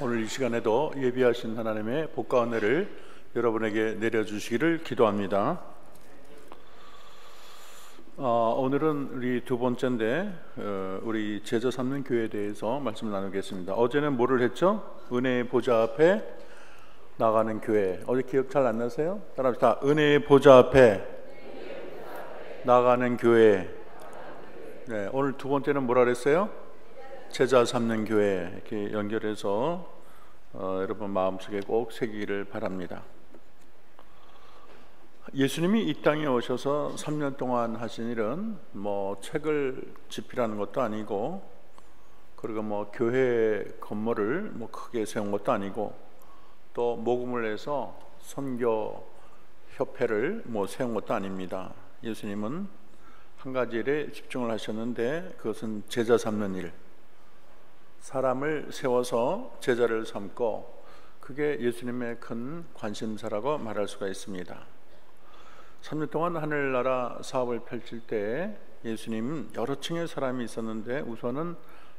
오늘 이 시간에도 예비하신 하나님의 복과 은혜를 여러분에게 내려주시기를 기도합니다. 오늘은 우리 두 번째인데 우리 제자 삼는 교회에 대해서 말씀을 나누겠습니다. 어제는 뭐를 했죠? 은혜의 보좌 앞에 나가는 교회. 어제 기억 잘 안 나세요? 따라합시다. 은혜의 보좌 앞에 나가는 교회. 네, 오늘 두 번째는 뭐라 그랬어요? 제자 삼는 교회. 이렇게 연결해서 여러분 마음속에 꼭 새기기를 바랍니다. 예수님이 이 땅에 오셔서 3년 동안 하신 일은 뭐 책을 집필하는 것도 아니고, 그리고 뭐 교회 건물을 뭐 크게 세운 것도 아니고, 또 모금을 해서 선교 협회를 뭐 세운 것도 아닙니다. 예수님은 한 가지 일에 집중을 하셨는데, 그것은 제자 삼는 일, 사람을 세워서 제자를 삼고, 그게 예수님의 큰 관심사라고 말할 수가 있습니다. 3년 동안 하늘나라 사업을 펼칠 때 예수님 여러 층의 사람이 있었는데, 우선은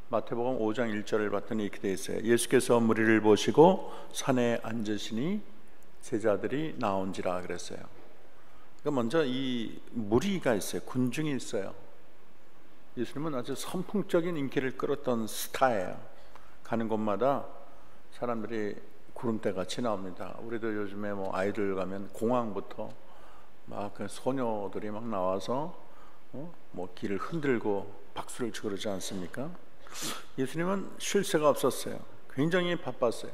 마태복음 5장 1절을 봤더니 이렇게 되어 있어요. 예수께서 무리를 보시고 산에 앉으시니 제자들이 나온지라 그랬어요. 그러니까 먼저 이 무리가 있어요. 군중이 있어요. 예수님은 아주 선풍적인 인기를 끌었던 스타예요. 가는 곳마다 사람들이 구름대 같이 나옵니다. 우리도 요즘에 뭐 아이들 가면 공항부터 막 그 소녀들이 막 나와서 뭐 길을 흔들고 박수를 치고 그러지 않습니까? 예수님은 쉴 새가 없었어요. 굉장히 바빴어요.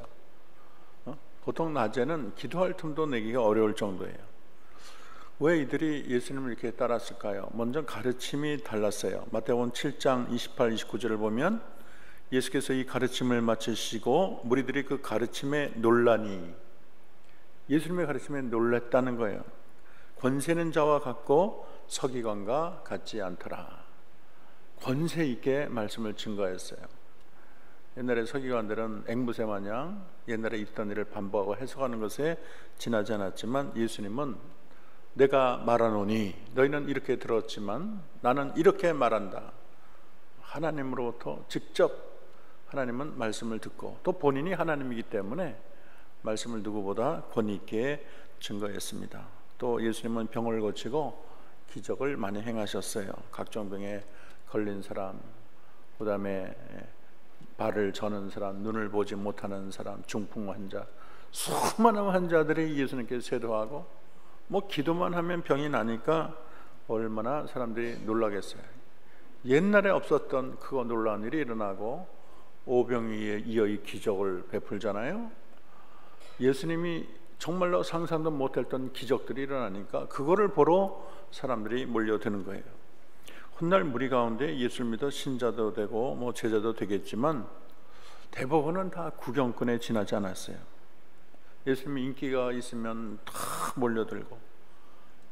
보통 낮에는 기도할 틈도 내기가 어려울 정도예요. 왜 이들이 예수님을 이렇게 따랐을까요? 먼저 가르침이 달랐어요. 마태복음 7장 28, 29절을 보면 예수께서 이 가르침을 마치시고 무리들이 그 가르침에 놀라니, 예수님의 가르침에 놀랐다는 거예요. 권세는 자와 같고 서기관과 같지 않더라. 권세 있게 말씀을 증거했어요. 옛날에 서기관들은 앵무새 마냥 옛날에 있던 일을 반복하고 해석하는 것에 지나지 않았지만, 예수님은 내가 말하노니 너희는 이렇게 들었지만 나는 이렇게 말한다. 하나님으로부터 직접 하나님은 말씀을 듣고, 또 본인이 하나님이기 때문에 말씀을 누구보다 권위 있게 증거했습니다. 또 예수님은 병을 고치고 기적을 많이 행하셨어요. 각종 병에 걸린 사람, 그 다음에 발을 저는 사람, 눈을 보지 못하는 사람, 중풍 환자, 수많은 환자들이 예수님께 세도하고, 뭐 기도만 하면 병이 나니까 얼마나 사람들이 놀라겠어요. 옛날에 없었던 그거 놀라운 일이 일어나고 오병이에 이어 이 기적을 베풀잖아요. 예수님이 정말로 상상도 못했던 기적들이 일어나니까 그거를 보러 사람들이 몰려드는 거예요. 훗날 무리 가운데 예수를 믿어 신자도 되고 뭐 제자도 되겠지만 대부분은 다 구경꾼에 지나지 않았어요. 예수님이 인기가 있으면 다 몰려들고,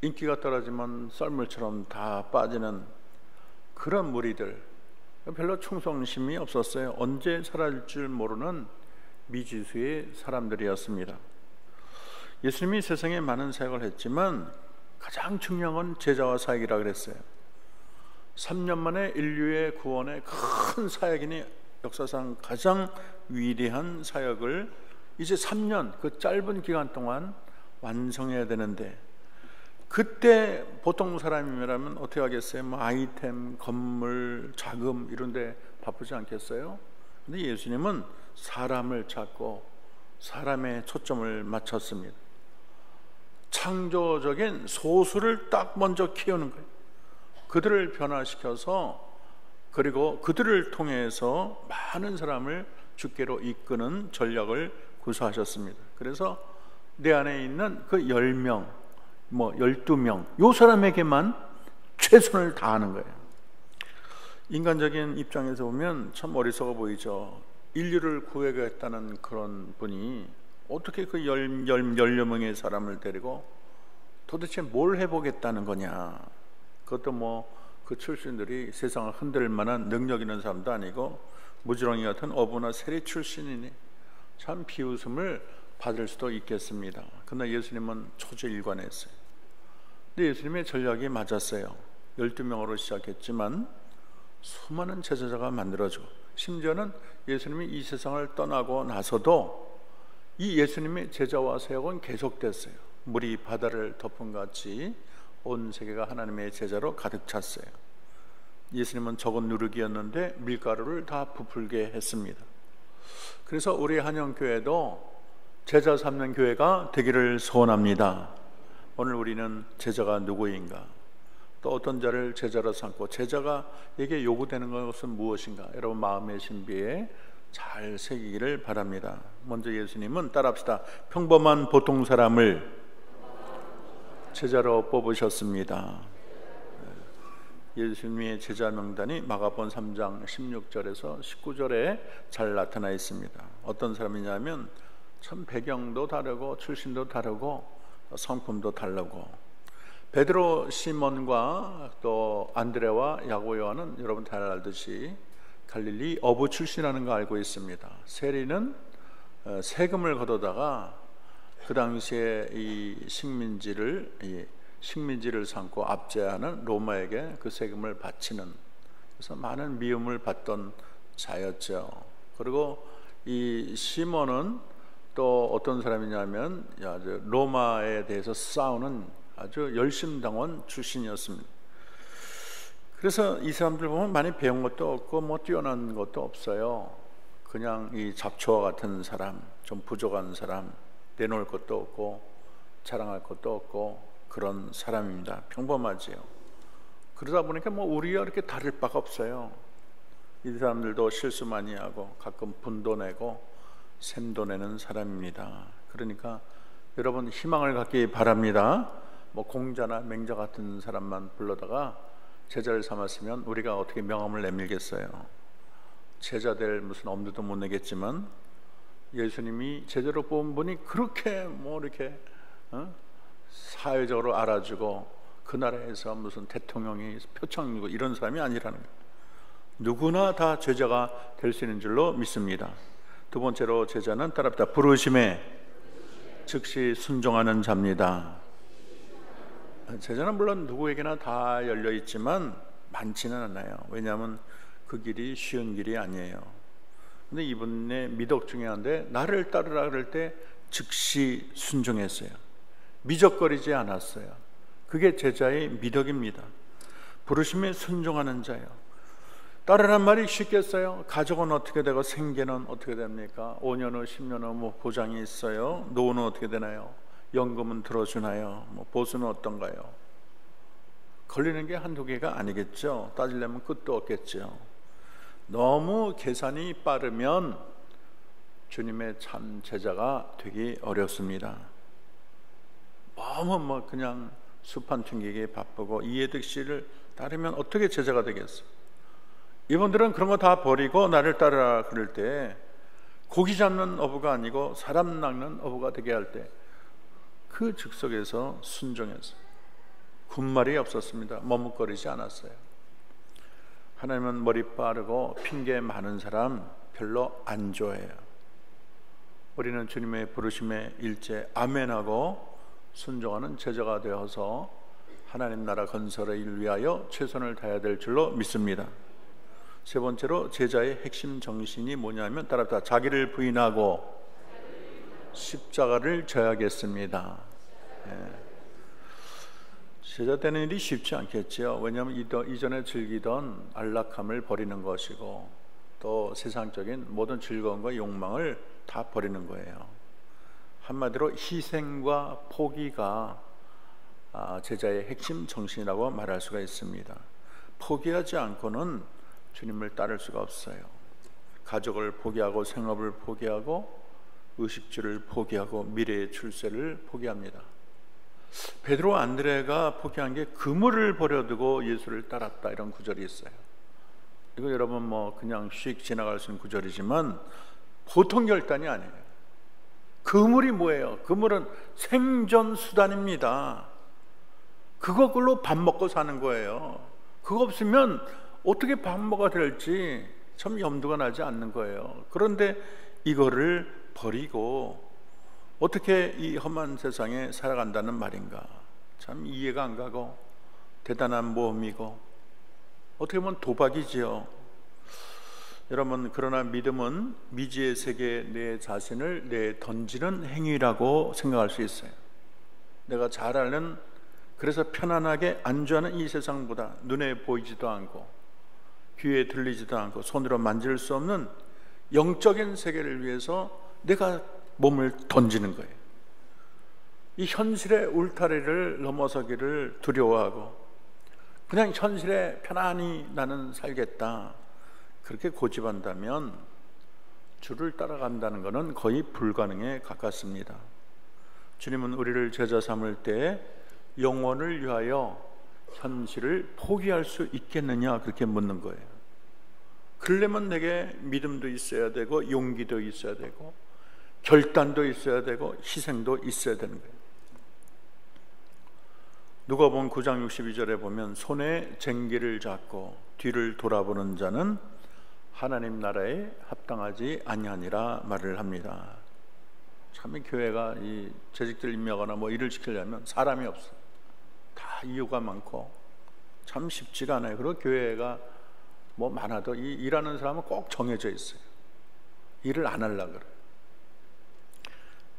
인기가 떨어지면 썰물처럼 다 빠지는 그런 무리들, 별로 충성심이 없었어요. 언제 사라질 줄 모르는 미지수의 사람들이었습니다. 예수님이 세상에 많은 사역을 했지만 가장 중요한 건 제자와 사역이라 그랬어요. 3년 만에 인류의 구원의 큰 사역이니 역사상 가장 위대한 사역을 이제 3년, 그 짧은 기간 동안 완성해야 되는데, 그때 보통 사람이라면 어떻게 하겠어요? 뭐 아이템, 건물, 자금 이런 데 바쁘지 않겠어요? 근데 예수님은 사람을 찾고 사람의 초점을 맞췄습니다. 창조적인 소수를 딱 먼저 키우는 거예요. 그들을 변화시켜서, 그리고 그들을 통해서 많은 사람을 주께로 이끄는 전략을 구사하셨습니다. 그래서 내 안에 있는 그 10명, 뭐 12명, 요 사람에게만 최선을 다하는 거예요. 인간적인 입장에서 보면 참 어리석어 보이죠. 인류를 구해야겠다는 그런 분이 어떻게 그 10여 명의 사람을 데리고 도대체 뭘 해보겠다는 거냐. 그것도 뭐 그 출신들이 세상을 흔들 만한 능력 있는 사람도 아니고 무지렁이 같은 어부나 세리 출신이니 참 비웃음을 받을 수도 있겠습니다. 그러나 예수님은 초지일관했어요. 근데 예수님의 전략이 맞았어요. 12명으로 시작했지만 수많은 제자가 만들어지고, 심지어는 예수님이 이 세상을 떠나고 나서도 이 예수님의 제자와 사역은 계속됐어요. 물이 바다를 덮은 같이 온 세계가 하나님의 제자로 가득 찼어요. 예수님은 적은 누룩이었는데 밀가루를 다 부풀게 했습니다. 그래서 우리 한영교회도 제자 삼는 교회가 되기를 소원합니다. 오늘 우리는 제자가 누구인가, 또 어떤 자를 제자로 삼고 제자가 에게 요구되는 것은 무엇인가, 여러분 마음의 신비에 잘 새기기를 바랍니다. 먼저 예수님은 따라합시다. 평범한 보통 사람을 제자로 뽑으셨습니다. 예수님의 제자 명단이 마가복음 3장 16절에서 19절에 잘 나타나 있습니다. 어떤 사람이냐면 참 배경도 다르고 출신도 다르고 성품도 다르고, 베드로, 시몬과 또 안드레와 야고, 요한은 여러분 잘 알듯이 갈릴리 어부 출신이라는 거 알고 있습니다. 세리는 세금을 걷어다가 그 당시에 이 식민지를 삼고 압제하는 로마에게 그 세금을 바치는, 그래서 많은 미움을 받던 자였죠. 그리고 이 시몬은 또 어떤 사람이냐면 로마에 대해서 싸우는 아주 열심당원 출신이었습니다. 그래서 이 사람들 보면 많이 배운 것도 없고 뭐 뛰어난 것도 없어요. 그냥 이 잡초와 같은 사람, 좀 부족한 사람, 내놓을 것도 없고 자랑할 것도 없고 그런 사람입니다. 평범하지요. 그러다 보니까 뭐 우리와 이렇게 다를 바가 없어요. 이 사람들도 실수 많이 하고 가끔 분도 내고 샘도 내는 사람입니다. 그러니까 여러분 희망을 갖기 바랍니다. 뭐 공자나 맹자 같은 사람만 불러다가 제자를 삼았으면 우리가 어떻게 명함을 내밀겠어요. 제자 될 무슨 엄두도 못 내겠지만 예수님이 제자로 뽑은 분이 그렇게 뭐 이렇게 사회적으로 알아주고 그 나라에서 무슨 대통령이 표창이고 이런 사람이 아니라는 거예요. 누구나 다 제자가 될 수 있는 줄로 믿습니다. 두 번째로 제자는 따라합니다. 부르심에 즉시 순종하는 자입니다. 제자는 물론 누구에게나 다 열려 있지만 많지는 않아요. 왜냐하면 그 길이 쉬운 길이 아니에요. 근데 이분의 미덕 중에 한데, 나를 따르라 그럴 때 즉시 순종했어요. 미적거리지 않았어요. 그게 제자의 미덕입니다. 부르심에 순종하는 자예요. 따르란 말이 쉽겠어요? 가족은 어떻게 되고 생계는 어떻게 됩니까? 5년 후 10년 후 뭐 보장이 있어요? 노후는 어떻게 되나요? 연금은 들어주나요? 뭐 보수는 어떤가요? 걸리는 게 한두 개가 아니겠죠. 따지려면 끝도 없겠죠. 너무 계산이 빠르면 주님의 참 제자가 되기 어렵습니다. 너무 뭐 그냥 수판 튕기기에 바쁘고 이해득실을 따르면 어떻게 제자가 되겠어요? 이분들은 그런 거 다 버리고 나를 따르라 그럴 때 고기 잡는 어부가 아니고 사람 낚는 어부가 되게 할 때 그 즉석에서 순종했어요. 군말이 없었습니다. 머뭇거리지 않았어요. 하나님은 머리 빠르고 핑계 많은 사람 별로 안 좋아해요. 우리는 주님의 부르심에 일제 아멘하고 순종하는 제자가 되어서 하나님 나라 건설의 일 위하여 최선을 다해야 될 줄로 믿습니다. 세 번째로 제자의 핵심 정신이 뭐냐면 따라합니다. 자기를 부인하고 십자가를 져야겠습니다. 제자 되는 일이 쉽지 않겠죠. 왜냐하면 이전에 즐기던 안락함을 버리는 것이고 또 세상적인 모든 즐거움과 욕망을 다 버리는 거예요. 한마디로 희생과 포기가 제자의 핵심 정신이라고 말할 수가 있습니다. 포기하지 않고는 주님을 따를 수가 없어요. 가족을 포기하고 생업을 포기하고 의식주를 포기하고 미래의 출세를 포기합니다. 베드로 안드레가 포기한 게 그물을 버려두고 예수를 따랐다, 이런 구절이 있어요. 이거 여러분 뭐 그냥 휙 지나갈 수 있는 구절이지만 보통 결단이 아니에요. 그물이 뭐예요? 그물은 생존 수단입니다. 그걸로 밥 먹고 사는 거예요. 그거 없으면 어떻게 밥 먹어야 될지 참 염두가 나지 않는 거예요. 그런데 이거를 버리고 어떻게 이 험한 세상에 살아간다는 말인가, 참 이해가 안 가고 대단한 모험이고 어떻게 보면 도박이지요. 여러분, 그러나 믿음은 미지의 세계에 내 자신을 내던지는 행위라고 생각할 수 있어요. 내가 잘 아는, 그래서 편안하게 안주하는 이 세상보다 눈에 보이지도 않고 귀에 들리지도 않고 손으로 만질 수 없는 영적인 세계를 위해서 내가 몸을 던지는 거예요. 이 현실의 울타리를 넘어서기를 두려워하고 그냥 현실에 편안히 나는 살겠다, 그렇게 고집한다면 주를 따라간다는 것은 거의 불가능에 가깝습니다. 주님은 우리를 제자 삼을 때 영원을 위하여 현실을 포기할 수 있겠느냐, 그렇게 묻는 거예요. 그러려면 내게 믿음도 있어야 되고 용기도 있어야 되고 결단도 있어야 되고 희생도 있어야 되는 거예요. 누가복음 9장 62절에 보면 손에 쟁기를 잡고 뒤를 돌아보는 자는 하나님 나라에 합당하지 아니하니라 말을 합니다. 참 이 교회가 이 재직들 임명하거나 뭐 일을 시키려면 사람이 없어. 다 이유가 많고 참 쉽지가 않아요. 그리고 교회가 뭐 많아도 이 일하는 사람은 꼭 정해져 있어요. 일을 안 하려고 그래요.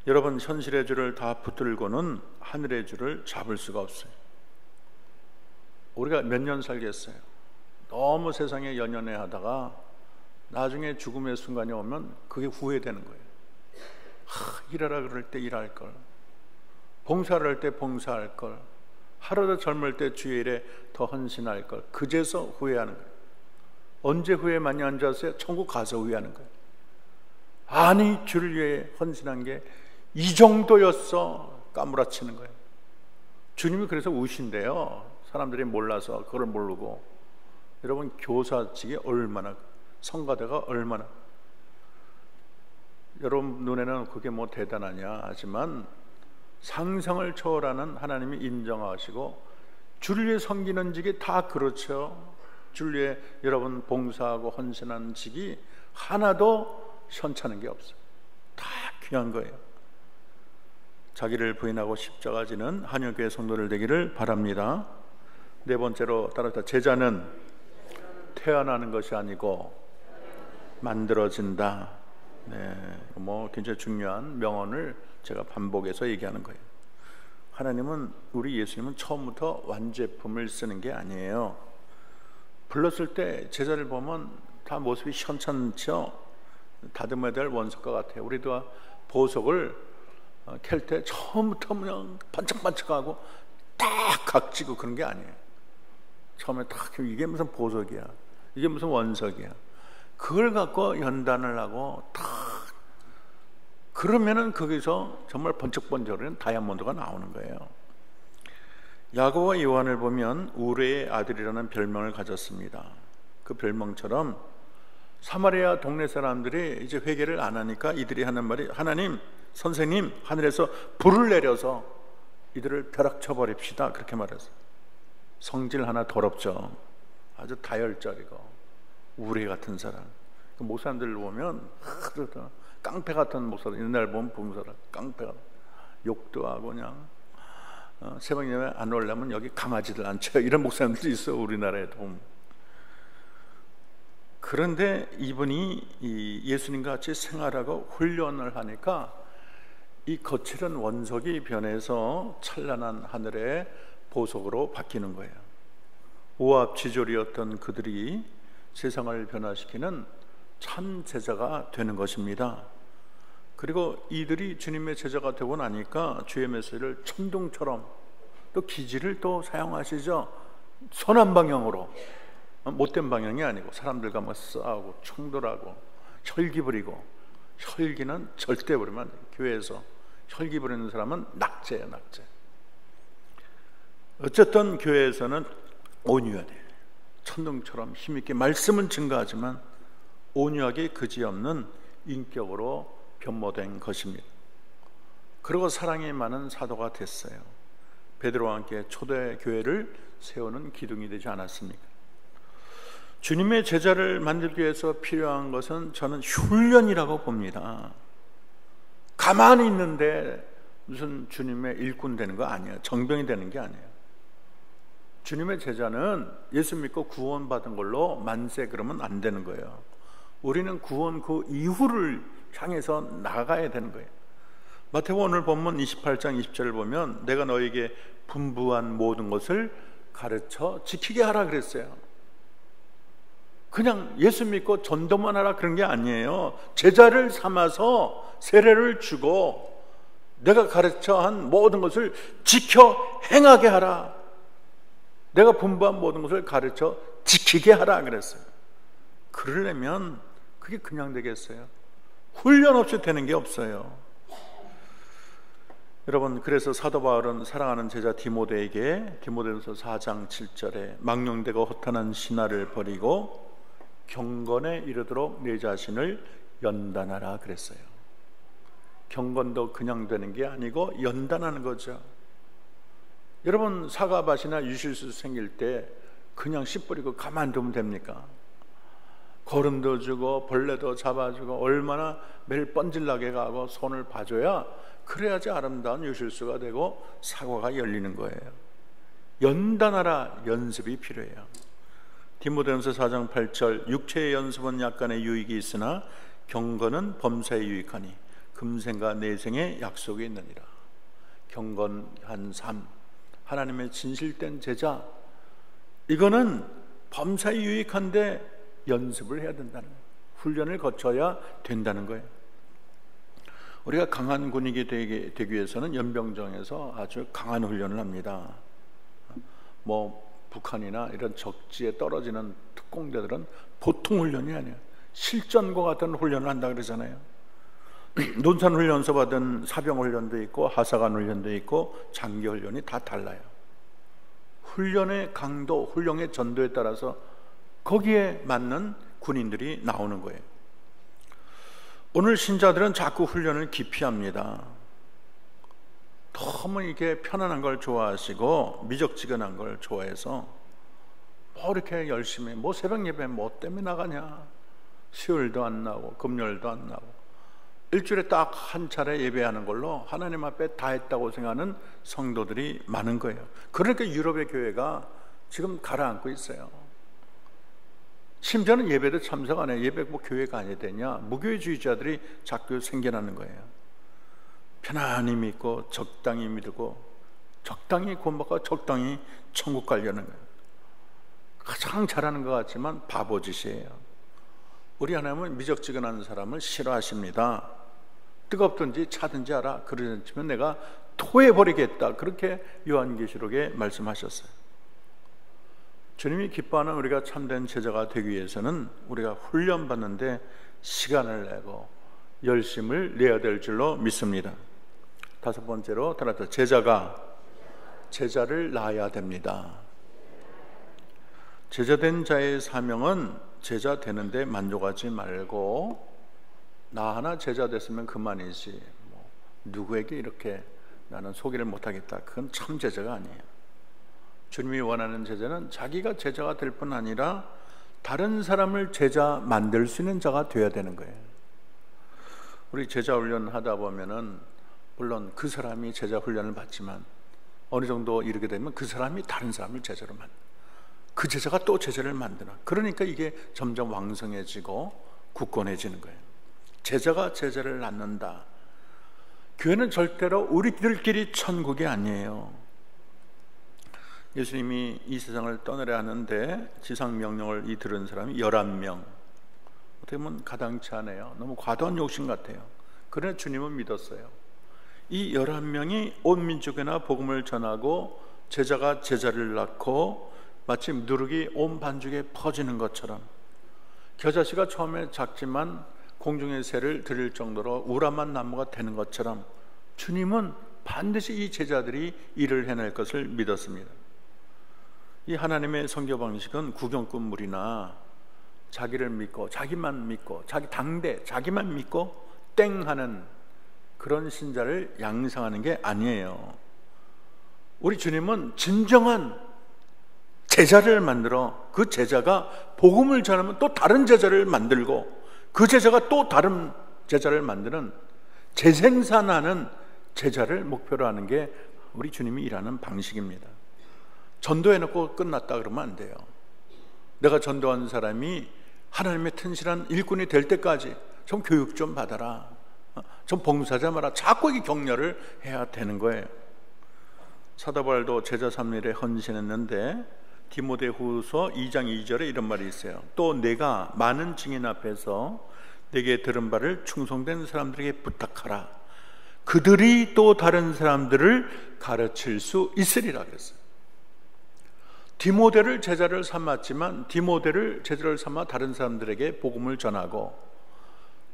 여러분, 현실의 줄을 다 붙들고는 하늘의 줄을 잡을 수가 없어요. 우리가 몇 년 살겠어요? 너무 세상에 연연해 하다가 나중에 죽음의 순간이 오면 그게 후회되는 거예요. 일하라 그럴 때 일할 걸, 봉사를 할 때 봉사할 걸, 하루 더 젊을 때 주의 일에 더 헌신할 걸, 그제서 후회하는 거예요. 언제 후회 많이 앉았어요? 천국 가서 후회하는 거예요. 아니, 주를 위해 헌신한 게 이 정도였어, 까무라치는 거예요. 주님이 그래서 우신대요. 사람들이 몰라서, 그걸 모르고. 여러분, 교사직이 얼마나, 성가대가 얼마나, 여러분 눈에는 그게 뭐 대단하냐 하지만 상상을 초월하는 하나님이 인정하시고 주를 위해 섬기는 직이 다 그렇죠. 주를 위해 여러분 봉사하고 헌신하는 직이 하나도 현찮은 게 없어요. 다 귀한 거예요. 자기를 부인하고 십자가 지는 한영교회 성도들 되기를 바랍니다. 네 번째로 따라서, 제자는 태어나는 것이 아니고 만들어진다. 네, 뭐 굉장히 중요한 명언을 제가 반복해서 얘기하는 거예요. 하나님은, 우리 예수님은 처음부터 완제품을 쓰는 게 아니에요. 불렀을 때 제자를 보면 다 모습이 현찮죠. 다듬어야 될 원석과 같아요. 우리도 보석을 캘 때 처음부터 그냥 반짝반짝하고 딱 각지고 그런 게 아니에요. 처음에 딱 이게 무슨 보석이야, 이게 무슨 원석이야, 그걸 갖고 연단을 하고 탁, 그러면은 거기서 정말 번쩍번쩍거리는 다이아몬드가 나오는 거예요. 야고보와 요한을 보면 우레의 아들이라는 별명을 가졌습니다. 그 별명처럼 사마리아 동네 사람들이 이제 회개를 안 하니까 이들이 하는 말이, 하나님, 선생님, 하늘에서 불을 내려서 이들을 벼락쳐 버립시다, 그렇게 말했어요. 성질 하나 더럽죠. 아주 다혈적이고 우레 같은 사람. 그 목사님들 보면 깡패 같은 목사들, 옛날 보면 봉사라 깡패가 욕도 하고 그냥 새벽 예배 안 오려면 여기 강아지들 앉혀, 이런 목사님들이 있어, 우리나라에도 보면. 그런데 이분이 이 예수님과 같이 생활하고 훈련을 하니까 이 거칠은 원석이 변해서 찬란한 하늘의 보석으로 바뀌는 거예요. 오합지졸이었던 그들이 세상을 변화시키는 참 제자가 되는 것입니다. 그리고 이들이 주님의 제자가 되고 나니까 주의 메시지를 천둥처럼, 또 기지를 또 사용하시죠. 선한 방향으로, 못된 방향이 아니고 사람들과 막 싸우고 충돌하고 혈기 부리고, 혈기는 절대 부리면 안 돼요. 교회에서 혈기 부리는 사람은 낙제예요, 낙제. 어쨌든 교회에서는 온유해야 돼요. 천둥처럼 힘있게 말씀은 증거하지만 온유하게 그지없는 인격으로 변모된 것입니다. 그리고 사랑이 많은 사도가 됐어요. 베드로와 함께 초대 교회를 세우는 기둥이 되지 않았습니까? 주님의 제자를 만들기 위해서 필요한 것은 저는 훈련이라고 봅니다. 가만히 있는데 무슨 주님의 일꾼 되는 거 아니에요. 정병이 되는 게 아니에요. 주님의 제자는 예수 믿고 구원받은 걸로 만세 그러면 안 되는 거예요. 우리는 구원 그 이후를 향해서 나가야 되는 거예요. 마태복음 오늘 본문 28장 20절을 보면 내가 너에게 분부한 모든 것을 가르쳐 지키게 하라 그랬어요. 그냥 예수 믿고 전도만 하라 그런 게 아니에요. 제자를 삼아서 세례를 주고 내가 가르쳐 한 모든 것을 지켜 행하게 하라. 내가 분부한 모든 것을 가르쳐 지키게 하라 그랬어요. 그러려면 그게 그냥 되겠어요? 훈련 없이 되는 게 없어요. 여러분, 그래서 사도 바울은 사랑하는 제자 디모데에게 디모데후서 4장 7절에 망령되고 허탄한 신화를 버리고 경건에 이르도록 내 자신을 연단하라 그랬어요. 경건도 그냥 되는 게 아니고 연단하는 거죠. 여러분, 사과밭이나 유실수 생길 때 그냥 씨 뿌리고 가만두면 됩니까? 거름도 주고 벌레도 잡아주고 얼마나 매일 뻔질나게 가고 손을 봐줘야 그래야지 아름다운 유실수가 되고 사과가 열리는 거예요. 연단하라 연습이 필요해요. 디모데후서 4장 8절 육체의 연습은 약간의 유익이 있으나 경건은 범사에 유익하니 금생과 내생의 약속이 있느니라. 경건한 삶, 하나님의 진실된 제자, 이거는 범사에 유익한데 연습을 해야 된다는 거예요. 훈련을 거쳐야 된다는 거예요. 우리가 강한 군인이 되기 위해서는 연병정에서 아주 강한 훈련을 합니다. 북한이나 이런 적지에 떨어지는 특공대들은 보통 훈련이 아니에요. 실전과 같은 훈련을 한다 그러잖아요. 논산훈련소 받은 사병훈련도 있고 하사관 훈련도 있고 장기훈련이 다 달라요. 훈련의 강도, 훈련의 전도에 따라서 거기에 맞는 군인들이 나오는 거예요. 오늘 신자들은 자꾸 훈련을 기피합니다. 너무 이게 편안한 걸 좋아하시고 미적지근한 걸 좋아해서 이렇게 열심히 새벽 예배 때문에 나가냐, 수요일도 안 나오고 금요일도 안 나오고 일주일에 딱 한 차례 예배하는 걸로 하나님 앞에 다 했다고 생각하는 성도들이 많은 거예요. 그러니까 유럽의 교회가 지금 가라앉고 있어요. 심지어는 예배도 참석 안 해요. 예배 교회가 아니야 되냐, 무교회주의자들이 자꾸 생겨나는 거예요. 편안히 믿고 적당히 믿고 적당히 구원받고 적당히 천국 가려는 거예요. 가장 잘하는 것 같지만 바보짓이에요. 우리 하나님은 미적지근한 사람을 싫어하십니다. 뜨겁든지 차든지 하라. 그러지 않으면 내가 토해버리겠다. 그렇게 요한계시록에 말씀하셨어요. 주님이 기뻐하는 우리가 참된 제자가 되기 위해서는 우리가 훈련받는데 시간을 내고 열심을 내야 될 줄로 믿습니다. 다섯 번째로 따라서 제자가 제자를 낳아야 됩니다. 제자된 자의 사명은 제자 되는데 만족하지 말고 나 하나 제자 됐으면 그만이지 누구에게 이렇게 나는 소개를 못하겠다, 그건 참 제자가 아니에요. 주님이 원하는 제자는 자기가 제자가 될 뿐 아니라 다른 사람을 제자 만들 수 있는 자가 되어야 되는 거예요. 우리 제자 훈련 하다 보면은 물론 그 사람이 제자 훈련을 받지만 어느 정도 이르게 되면 그 사람이 다른 사람을 제자로 만들어, 그 제자가 또 제자를 만드는, 그러니까 이게 점점 왕성해지고 굳건해지는 거예요. 제자가 제자를 낳는다. 교회는 절대로 우리들끼리 천국이 아니에요. 예수님이 이 세상을 떠나려 하는데 지상 명령을 들은 사람이 11명. 어떻게 보면 가당치 않아요. 너무 과도한 욕심 같아요. 그러나 주님은 믿었어요. 이 11명이 온 민족에나 복음을 전하고 제자가 제자를 낳고 마치 누룩이 온 반죽에 퍼지는 것처럼, 겨자씨가 처음에 작지만 공중의 새를 드릴 정도로 우람한 나무가 되는 것처럼 주님은 반드시 이 제자들이 일을 해낼 것을 믿었습니다. 이 하나님의 선교 방식은 구경꾼물이나 자기를 믿고 자기만 믿고 자기 당대 자기만 믿고 땡 하는 그런 신자를 양성하는 게 아니에요. 우리 주님은 진정한 제자를 만들어 그 제자가 복음을 전하면 또 다른 제자를 만들고 그 제자가 또 다른 제자를 만드는 재생산하는 제자를 목표로 하는 게 우리 주님이 일하는 방식입니다. 전도해놓고 끝났다 그러면 안 돼요. 내가 전도한 사람이 하나님의 튼실한 일꾼이 될 때까지 좀 교육 좀 받아라, 좀 봉사하지 마라, 자꾸 이게 격려를 해야 되는 거예요. 사도 바울도 제자 삼일에 헌신했는데 디모데후서 2장 2절에 이런 말이 있어요. 또 내가 많은 증인 앞에서 내게 들은 바를 충성된 사람들에게 부탁하라. 그들이 또 다른 사람들을 가르칠 수 있으리라 그랬어요. 디모데를 제자를 삼았지만 디모데를 제자를 삼아 다른 사람들에게 복음을 전하고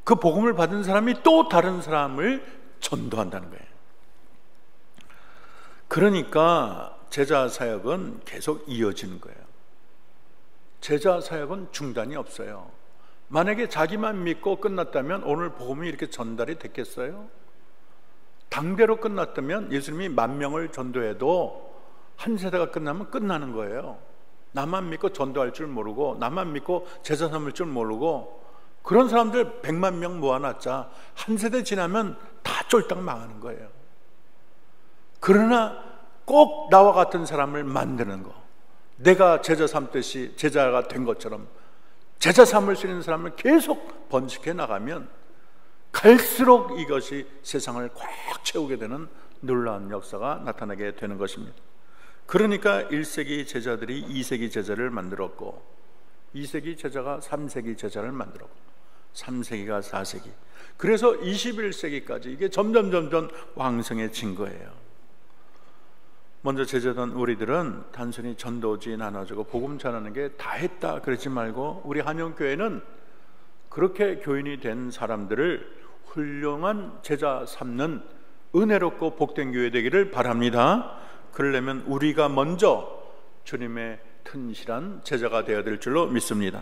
그 복음을 받은 사람이 또 다른 사람을 전도한다는 거예요. 그러니까 제자 사역은 계속 이어지는 거예요. 제자 사역은 중단이 없어요. 만약에 자기만 믿고 끝났다면 오늘 복음이 이렇게 전달이 됐겠어요? 당대로 끝났다면 예수님이 10,000명을 전도해도 한 세대가 끝나면 끝나는 거예요. 나만 믿고 전도할 줄 모르고 나만 믿고 제자 삼을 줄 모르고 그런 사람들 100,000명 모아놨자 한 세대 지나면 다 쫄딱 망하는 거예요. 그러나 꼭 나와 같은 사람을 만드는 거, 내가 제자 삼듯이 제자가 된 것처럼 제자 삼을 수 있는 사람을 계속 번식해 나가면 갈수록 이것이 세상을 꽉 채우게 되는 놀라운 역사가 나타나게 되는 것입니다. 그러니까 1세기 제자들이 2세기 제자를 만들었고 2세기 제자가 3세기 제자를 만들었고 3세기가 4세기, 그래서 21세기까지 이게 점점 왕성해진 거예요. 먼저 제자던 우리들은 단순히 전도지 나눠주고 복음 전하는 게 다 했다 그러지 말고 우리 한영교회는 그렇게 교인이 된 사람들을 훌륭한 제자 삼는 은혜롭고 복된 교회 되기를 바랍니다. 그러려면 우리가 먼저 주님의 튼실한 제자가 되어야 될 줄로 믿습니다.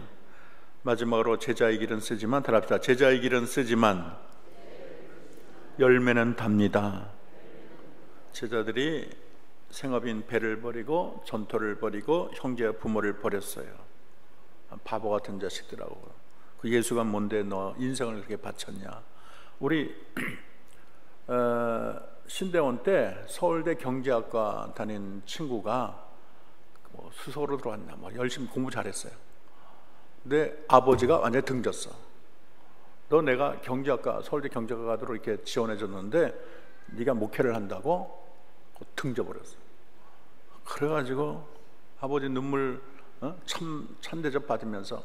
마지막으로 제자의 길은 쓰지만 답합시다. 제자의 길은 쓰지만 열매는 답니다. 제자들이 생업인 배를 버리고 전토를 버리고 형제와 부모를 버렸어요. 바보 같은 자식들하고. 그 예수가 뭔데 너 인생을 그렇게 바쳤냐. 우리 신대원 때 서울대 경제학과 다닌 친구가 수석으로 들어왔나 열심히 공부 잘했어요. 근데 아버지가 완전히 등졌어. 너 내가 경제학과 서울대 경제학과로 이렇게 지원해 줬는데 네가 목회를 한다고 등져버렸어. 그래가지고 아버지 눈물 찬대접 받으면서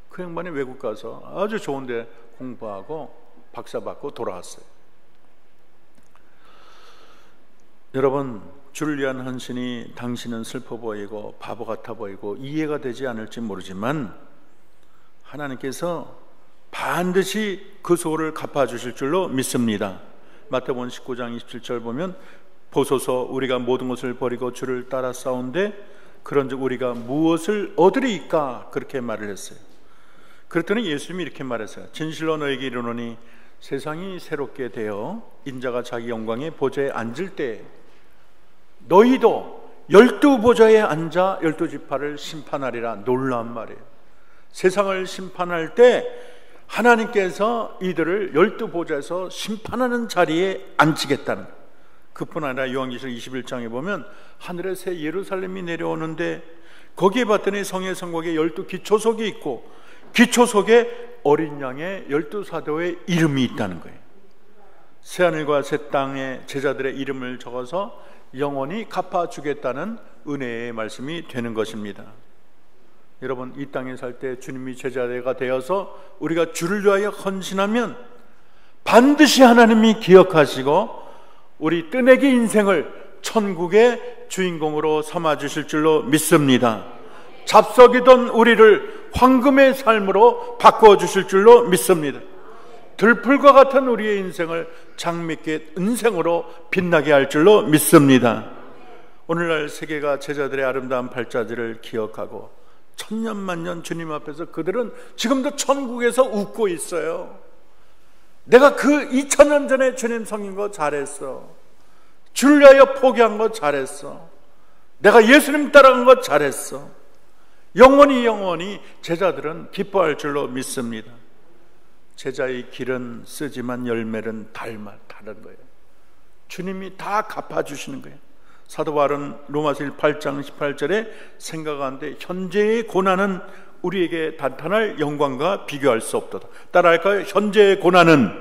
그 양반이 외국 가서 아주 좋은데 공부하고 박사 받고 돌아왔어요. 여러분, 주를 위한 헌신이 당신은 슬퍼 보이고 바보 같아 보이고 이해가 되지 않을지 모르지만 하나님께서 반드시 그 소를 갚아주실 줄로 믿습니다. 마태복음 19장 27절 보면 보소서 우리가 모든 것을 버리고 주를 따라 싸운데 그런즉 우리가 무엇을 얻으리이까 그렇게 말을 했어요. 그랬더니 예수님이 이렇게 말했어요. 진실로 너에게 이르노니 세상이 새롭게 되어 인자가 자기 영광의 보좌에 앉을 때 너희도 12보좌에 앉아 12지파를 심판하리라. 놀라운 말이에요. 세상을 심판할 때 하나님께서 이들을 12보좌에서 심판하는 자리에 앉히겠다는 거예요. 그뿐 아니라 요한계시록 21장에 보면 하늘에 새 예루살렘이 내려오는데 거기에 봤더니 성의 성곽에 12기초석이 있고 기초석에 어린 양의 12사도의 이름이 있다는 거예요. 새하늘과 새 땅에 제자들의 이름을 적어서 영원히 갚아주겠다는 은혜의 말씀이 되는 것입니다. 여러분, 이 땅에 살 때 주님이 제자가 되어서 우리가 주를 위하여 헌신하면 반드시 하나님이 기억하시고 우리 뜨내기 인생을 천국의 주인공으로 삼아주실 줄로 믿습니다. 잡석이던 우리를 황금의 삶으로 바꿔주실 줄로 믿습니다. 들풀과 같은 우리의 인생을 장밋빛 은생으로 빛나게 할 줄로 믿습니다. 오늘날 세계가 제자들의 아름다운 발자취를 기억하고 천년만년 주님 앞에서 그들은 지금도 천국에서 웃고 있어요. 내가 그 2000년 전에 주님 섬긴 거 잘했어. 주를 위하여 포기한 거 잘했어. 내가 예수님 따라간 거 잘했어. 영원히 제자들은 기뻐할 줄로 믿습니다. 제자의 길은 쓰지만 열매는 다른 거예요. 주님이 다 갚아주시는 거예요. 사도 바울은 로마서 8장 18절에 생각하는데 현재의 고난은 우리에게 나타날 영광과 비교할 수 없도다. 따라할까요? 현재의 고난은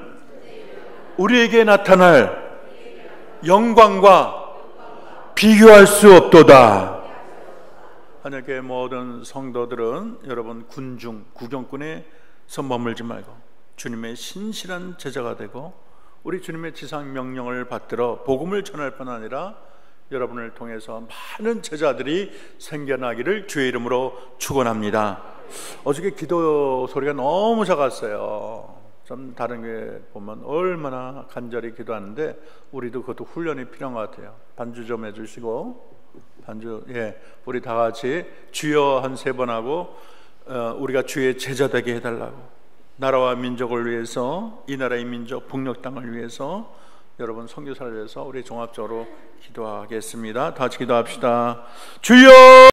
우리에게 나타날 영광과 비교할 수 없도다. 만약에 모든 성도들은 여러분 군중, 구경꾼에서 머물지 말고 주님의 신실한 제자가 되고 우리 주님의 지상 명령을 받들어 복음을 전할 뿐 아니라 여러분을 통해서 많은 제자들이 생겨나기를 주의 이름으로 축원합니다. 어저께 기도 소리가 너무 작았어요. 좀 다른 게 보면 얼마나 간절히 기도하는데 우리도 그것도 훈련이 필요한 것 같아요. 반주 좀 해주시고, 반주, 우리 다 같이 주여 한 3번 하고 우리가 주의 제자 되게 해달라고. 나라와 민족을 위해서, 이 나라의 민족 북녘 땅을 위해서, 여러분 선교사를 위해서 우리 종합적으로 기도하겠습니다. 다 같이 기도합시다. 주여!